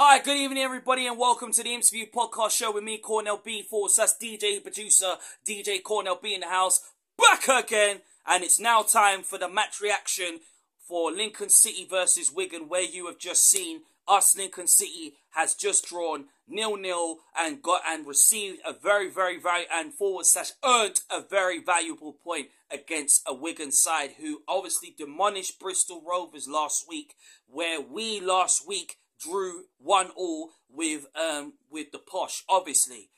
Hi, good evening everybody and welcome to the Imps podcast show with me, Cornell B, DJ producer, DJ Cornell B in the house, back again, and it's now time for the match reaction for Lincoln City versus Wigan, where you have just seen us. Lincoln City has just drawn 0-0 and received a very and earned a very valuable point against a Wigan side who obviously demolished Bristol Rovers last week, where we last week drew 1-1 with the Posh, obviously.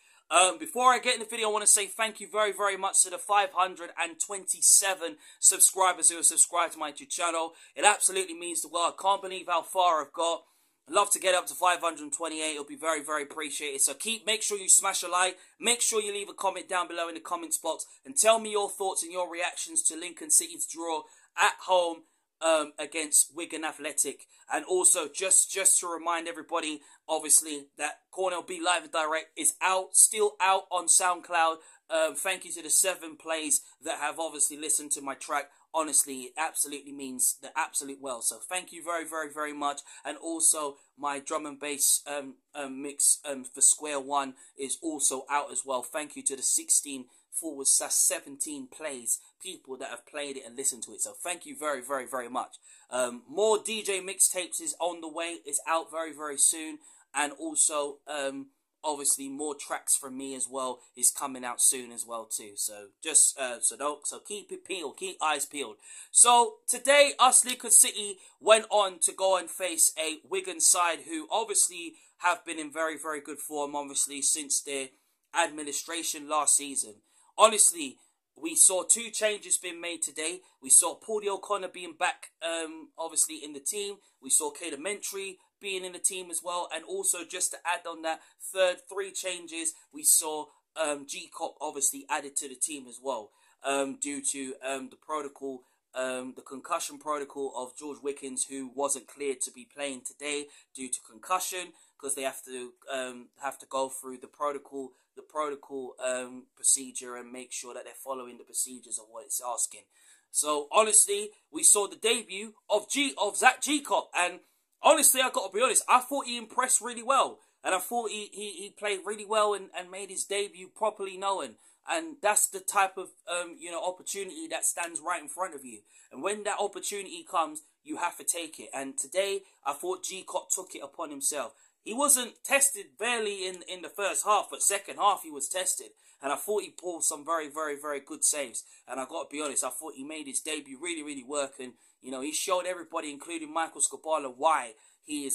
Before I get in the video, I want to say thank you very much to the 527 subscribers who have subscribed to my YouTube channel. It absolutely means the world. I can't believe how far I've got. I'd love to get up to 528. It'll be very appreciated. So make sure you smash a like. Make sure you leave a comment down below in the comments box and tell me your thoughts and your reactions to Lincoln City's draw at home against Wigan Athletic. And also, just to remind everybody, obviously, that Cornell B Live and Direct is still out on SoundCloud. Thank you to the 7 plays that have obviously listened to my track. Honestly, it absolutely means the absolute well. So thank you very much. And also, my drum and bass mix for Square One is also out as well. Thank you to the 16/17 plays, people that have played it and listened to it. So thank you very much. More DJ mixtapes is on the way. It's out very soon. And also, obviously, more tracks from me as well is coming out soon as well too. So just so keep it peeled, keep eyes peeled. So today, us Lincoln City went on to go and face a Wigan side who obviously have been in very good form, obviously, since their administration last season. Honestly, we saw 2 changes being made today. We saw Paulie O'Connor being back, obviously, in the team. We saw Kade Mentry being in the team as well. And also, just to add on that, 3 changes, we saw Jeacock obviously added to the team as well, due to the protocol, the concussion protocol of George Wickens, who wasn't cleared to be playing today due to concussion, because they have to go through the protocol procedure and make sure that they're following the procedures of what it's asking. So honestly, we saw the debut of Zach Jeacock, and honestly, I got to be honest, I thought he impressed really well, and I thought he played really well and made his debut properly known. And that's the type of opportunity that stands right in front of you. And when that opportunity comes, you have to take it. And today, I thought Jeacock took it upon himself. He wasn't tested barely in the first half, but second half he was tested. And I thought he pulled some very good saves. And I got to be honest, I thought he made his debut really work. And, he showed everybody, including Michael Scabala, why he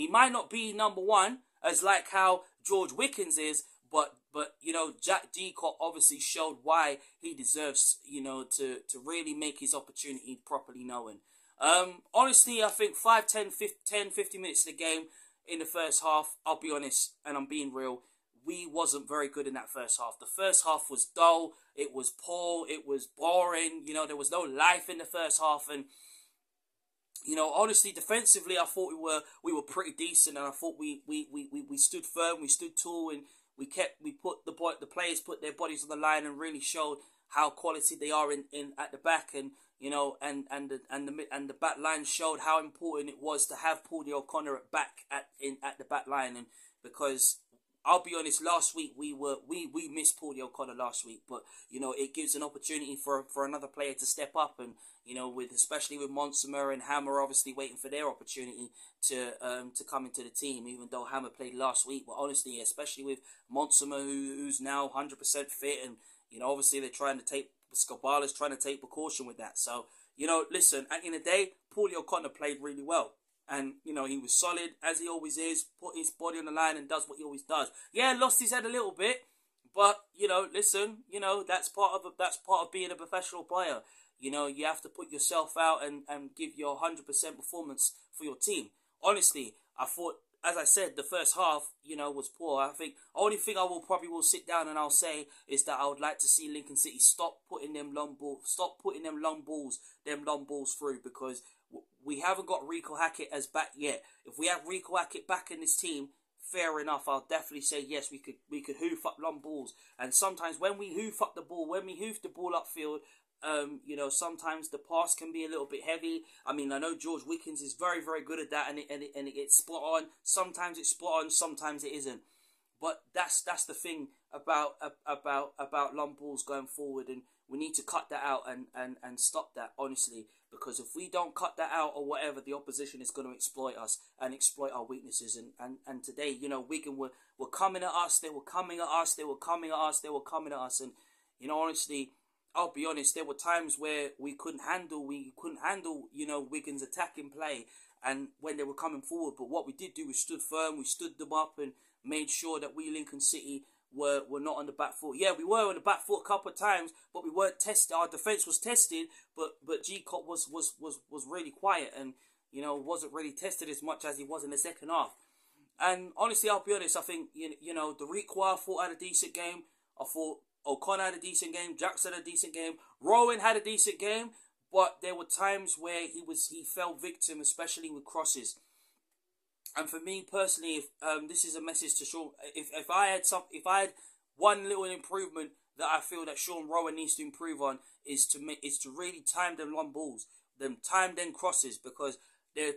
might not be number 1, as like how George Wickens is, but Jack Jeacock obviously showed why he deserves, to really make his opportunity properly known. Honestly, I think 10, 50 minutes of the game in the first half, I'll be honest, and I'm being real, we wasn't very good in that first half. The first half was dull, it was poor, it was boring, there was no life in the first half. And honestly, defensively, I thought we were pretty decent, and I thought we stood firm, we stood tall, and the players put their bodies on the line and really showed how quality they are in at the back. And the back line showed how important it was to have Paulie O'Connor at the back line. And because I'll be honest, last week we missed Paulie O'Connor last week, but it gives an opportunity for another player to step up. And especially with Monsima and Hammer obviously waiting for their opportunity to come into the team, even though Hammer played last week. But honestly, especially with Monsima, who's now 100% fit, and obviously Scabala's trying to take precaution with that. So listen, at the end of the day, Paulie O'Connor played really well. And, he was solid, as he always is, put his body on the line and does what he always does. Yeah, lost his head a little bit, but, listen, that's part of being a professional player. You have to put yourself out and give your 100% performance for your team. Honestly, I thought, as I said, the first half, was poor. I think only thing I will sit down and I'll say is that I would like to see Lincoln City stop putting them long balls through, because we haven't got Rico Hackett as back yet. If we have Rico Hackett back in this team, fair enough. I'll definitely say yes. We could hoof up long balls. And sometimes when we hoof the ball upfield, You know, sometimes the pass can be a little bit heavy. I mean, I know George Wickens is very, very good at that, and it gets spot on. Sometimes it's spot on, sometimes it isn't. But that's the thing about long balls going forward, and we need to cut that out and stop that, honestly, because if we don't cut that out or whatever, the opposition is going to exploit us and exploit our weaknesses. And today, you know, Wigan were coming at us, they were coming at us, they were coming at us, they were coming at us, and you know, honestly, I'll be honest, there were times where we couldn't handle, you know, Wigan's attacking play, and when they were coming forward. But what we did do was stood firm, we stood them up and made sure that we, Lincoln City, were not on the back foot. Yeah, we were on the back foot a couple of times, but we weren't tested. Our defence was tested, but Jeacock was really quiet, and you know, wasn't really tested as much as he was in the second half. And honestly, I'll be honest, I think you know, the Requa, I thought, had a decent game. I thought O'Connor had a decent game. Jackson had a decent game. Rowan had a decent game, but there were times where he fell victim, especially with crosses. And for me personally, if this is a message to Sean, if I had one little improvement that I feel that Sean Rowan needs to improve on, is to really time them long balls, time them crosses, because there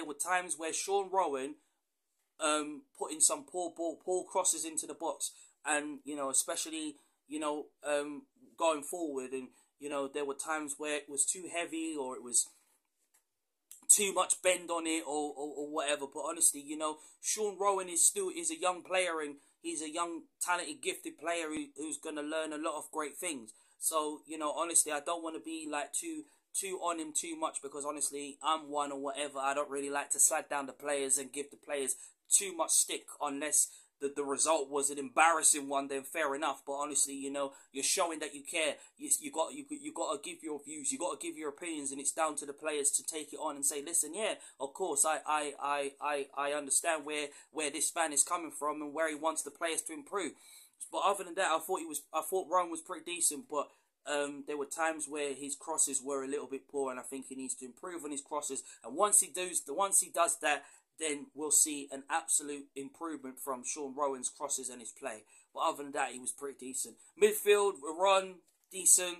were times where Sean Rowan put in some poor crosses into the box, and you know, especially, you know, going forward, and you know, there were times where it was too heavy, or it was too much bend on it, or whatever. But honestly, you know, Sean Rowan is a young player, and he's a young, talented, gifted player who's going to learn a lot of great things. So, you know, honestly, I don't want to be like too on him too much, because honestly, I'm one or whatever. I don't really like to slag down the players and give the players too much stick, unless the result was an embarrassing one, then fair enough. But honestly, you know, you're showing that you care. You got to give your views, you got to give your opinions, and it's down to the players to take it on and say, listen, yeah, of course, I understand where this fan is coming from and where he wants the players to improve. But other than that, I thought Rome was pretty decent, but there were times where his crosses were a little bit poor, and I think he needs to improve on his crosses. And once he does that, then we'll see an absolute improvement from Sean Rowan's crosses and his play. But other than that, he was pretty decent. Midfield, Ron, decent.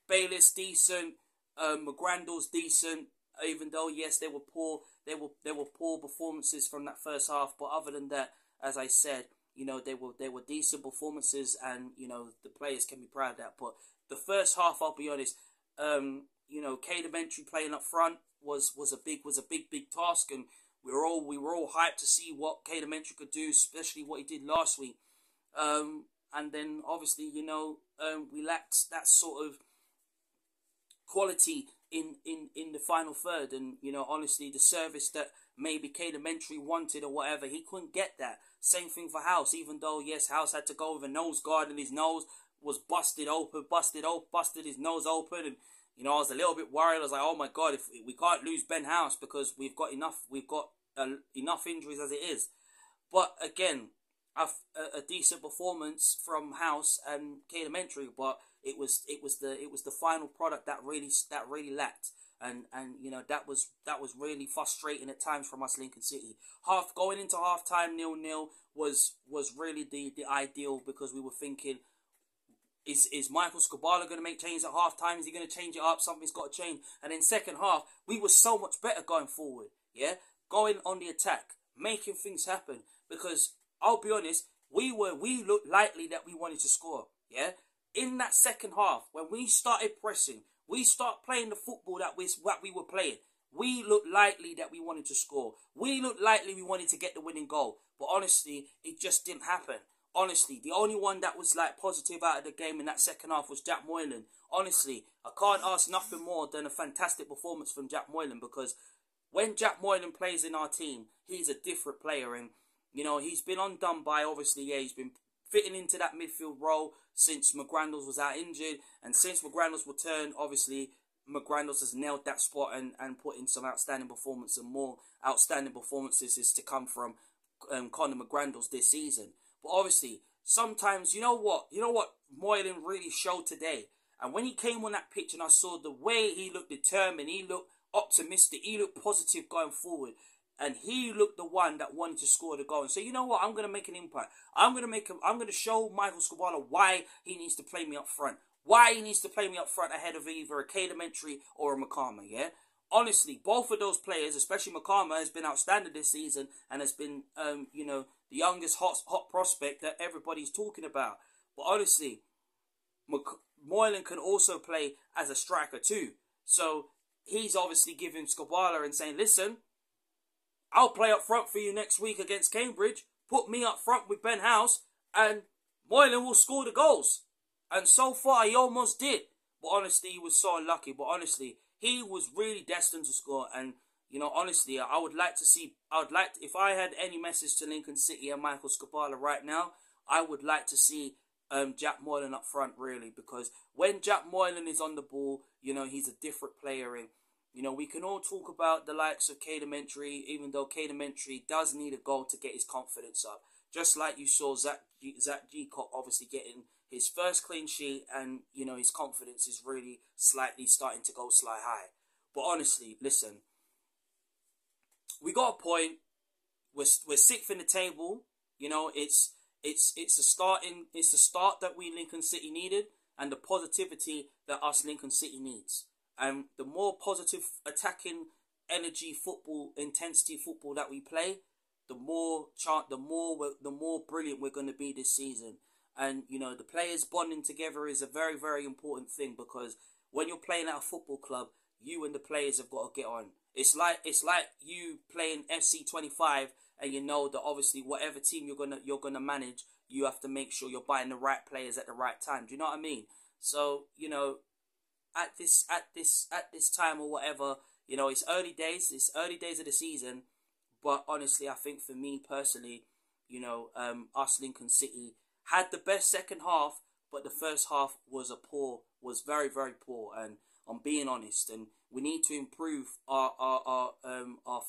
Bayliss, decent. McGrandles, decent. Even though, yes, they were poor. There were poor performances from that first half. But other than that, as I said, you know, they were decent performances, and you know, the players can be proud of that. But the first half, I'll be honest, you know, Cadementry playing up front was a big task, and we were all hyped to see what Cadementry could do, especially what he did last week. And then obviously, you know, we lacked that sort of quality in the final third, and you know, honestly, the service that maybe Cadementry wanted or whatever, he couldn't get that. Same thing for House, even though yes, House had to go with a nose guard and his nose was busted his nose open, and you know, I was a little bit worried. I was like, oh my God, if we can't lose Ben House, because we've got enough injuries as it is. But again, a decent performance from House and Cadementry, but it was the final product that really lacked. And you know, that was really frustrating at times from us, Lincoln City. Going into half time 0-0 was really the ideal, because we were thinking, Is Michael Skubala going to make changes at half time? Is he going to change it up? Something's got to change. And in second half, we were so much better going forward. Yeah, going on the attack, making things happen. Because I'll be honest, we looked likely that we wanted to score. Yeah, in that second half, when we started pressing, we start playing the football that we were playing. We looked likely that we wanted to score. We looked likely we wanted to get the winning goal. But honestly, it just didn't happen. Honestly, the only one that was like positive out of the game in that second half was Jack Moylan. Honestly, I can't ask nothing more than a fantastic performance from Jack Moylan, because when Jack Moylan plays in our team, he's a different player. And, you know, he's been undone by, obviously, yeah, he's been fitting into that midfield role since McGrandles was out injured. And since McGrandles returned, obviously, McGrandles has nailed that spot and put in some outstanding performance, and more outstanding performances is to come from Conor McGrandles this season. But obviously, sometimes, you know what Moylan really showed today. And when he came on that pitch and I saw the way he looked determined, he looked optimistic, he looked positive going forward. And he looked the one that wanted to score the goal. And so, you know what, I'm going to make an impact. I'm going to show Michael Skubala why he needs to play me up front. why he needs to play me up front ahead of either a Kelementary or a Makama, yeah? Honestly, both of those players, especially Makama, has been outstanding this season and has been, you know, the youngest hot prospect that everybody's talking about. But honestly, Moylan can also play as a striker too. So he's obviously giving Skubala and saying, listen, I'll play up front for you next week against Cambridge. Put me up front with Ben House and Moylan will score the goals. And so far, he almost did. But honestly, he was so unlucky. But honestly, he was really destined to score. And, you know, honestly, I would like to see, if I had any message to Lincoln City and Michael Skubala right now, I would like to see Jack Moylan up front, really. Because when Jack Moylan is on the ball, you know, he's a different player. And, you know, we can all talk about the likes of Kelementary, even though Kelementary does need a goal to get his confidence up. Just like you saw Zach Jeacock obviously getting his first clean sheet, and, you know, his confidence is really slightly starting to go sly high. But honestly, listen, we got a point. We're sixth in the table. You know, it's a start that we Lincoln City needed, and the positivity that us Lincoln City needs. And the more positive attacking energy football, intensity football that we play, the more brilliant we're going to be this season. And, you know, the players bonding together is a very, very important thing, because when you're playing at a football club, you and the players have got to get on. It's like you playing FC25, and you know that obviously whatever team you're gonna manage, you have to make sure you're buying the right players at the right time. Do you know what I mean? So, you know, at this time or whatever, you know, it's early days of the season. But honestly, I think for me personally, you know, us Lincoln City had the best second half, but the first half was very, very poor. And I'm being honest, and we need to improve our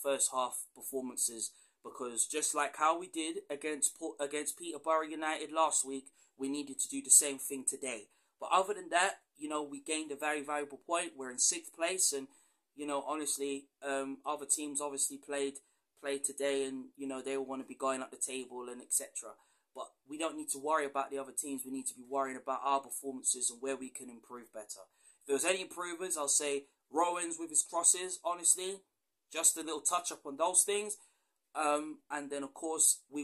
first half performances, because just like how we did against Peterborough United last week, we needed to do the same thing today. But other than that, you know, we gained a very valuable point. We're in 6th place, and, you know, honestly, other teams obviously played today, and, you know, they will want to be going up the table and etc. But we don't need to worry about the other teams. We need to be worrying about our performances and where we can improve better. If there was any improvements, I'll say Rowan's with his crosses, honestly, just a little touch up on those things. And then of course we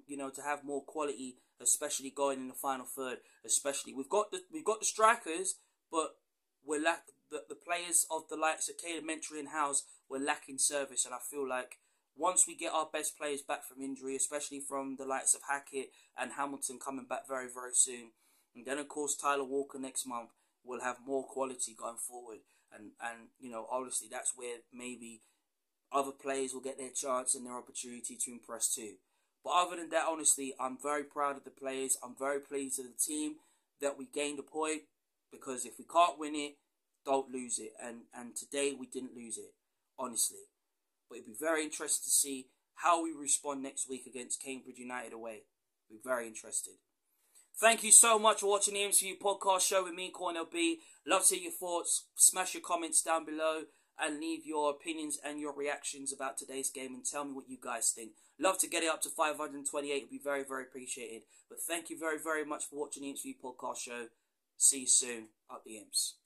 you know, to have more quality, especially going in the final third. Especially we've got the strikers, but we're the players of the likes of Kelementary and House, we're lacking service. And I feel like once we get our best players back from injury, especially from the likes of Hackett and Hamilton coming back very, very soon, and then of course Tyler Walker next month, we'll have more quality going forward. And you know, obviously that's where maybe other players will get their chance and their opportunity to impress too. But other than that, honestly, I'm very proud of the players. I'm very pleased with the team that we gained a point, because if we can't win it, don't lose it. And today we didn't lose it, honestly. But it'd be very interesting to see how we respond next week against Cambridge United away. Be very interested. Thank you so much for watching the Imps podcast show with me, Cornell B. Love to hear your thoughts. Smash your comments down below and leave your opinions and your reactions about today's game, and tell me what you guys think. Love to get it up to 528. It'd be very, very appreciated. But thank you very, very much for watching the Imps podcast show. See you soon. Up the Imps.